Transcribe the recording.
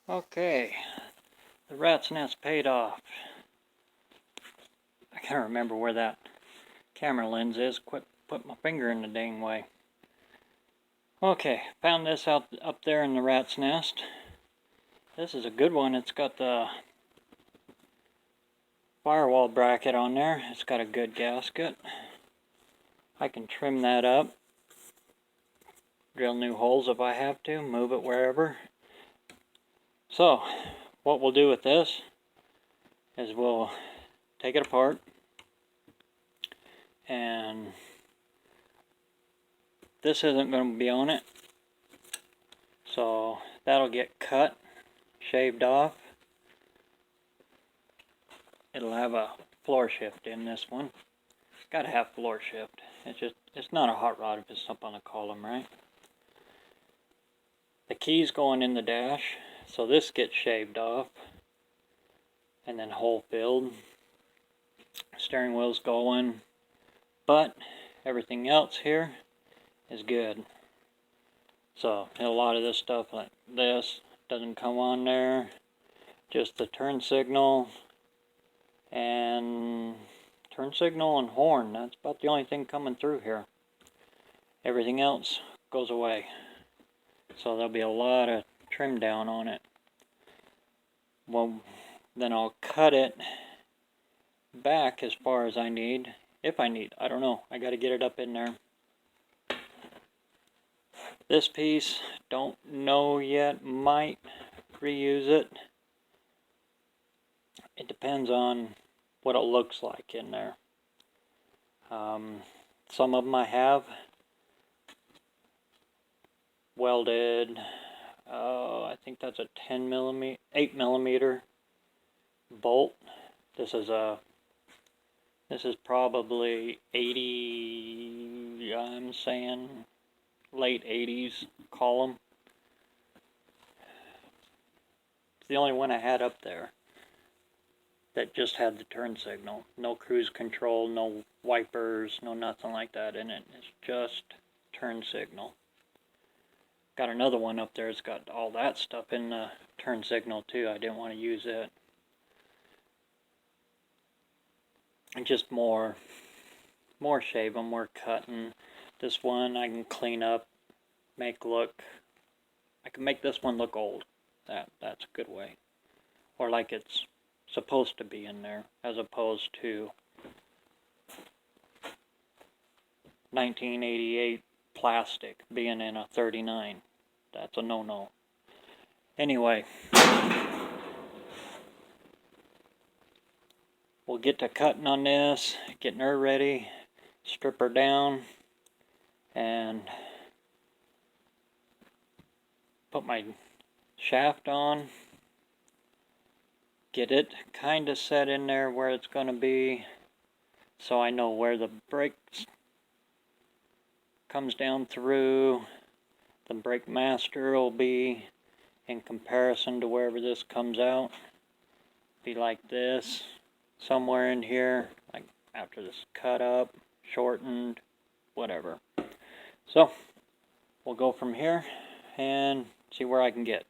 Okay, the rat's nest paid off. I can't remember where that camera lens is. Quit put my finger in the dang way. Okay, found this up there in the rat's nest. This is a good one. It's got the firewall bracket on there. It's got a good gasket. I can trim that up, drill new holes if I have to, move it wherever. So, what we'll do with this is we'll take it apart, and this isn't going to be on it, so that'll get cut, shaved off. It'll have a floor shift in this one. It's got to have floor shift. It's not a hot rod if it's up on a column, right? The key's going in the dash, so this gets shaved off and then hole filled. Steering wheel's going, but everything else here is good. So a lot of this stuff like this doesn't come on there. Just the turn signal and horn. That's about the only thing coming through here. Everything else goes away. So there'll be a lot of trim down on it. Well, then I'll cut it back as far as I need. If I need, I don't know. I got to get it up in there. This piece, don't know yet. Might reuse it. It depends on what it looks like in there. Some of them I have welded. I think that's a 8mm bolt. This is probably 80. I'm saying late 80s column. It's the only one I had up there that just had the turn signal. No cruise control, no wipers, no nothing like that in it. It's just turn signal. Got another one up there. It's got all that stuff in the turn signal too. I didn't want to use it. And just more shaving, more cutting. This one I can clean up, I can make this one look old. That's a good way. Or like it's supposed to be in there, as opposed to 1988 plastic being in a 39. That's a no-no. Anyway, we'll get to cutting on this, getting her ready, strip her down, and put my shaft on. Get it kind of set in there where it's going to be, so I know where the brakes comes down through. The brake master will be in comparison to wherever this comes out. Be like this, somewhere in here, like after this cut up, shortened, whatever. So we'll go from here and see where I can get.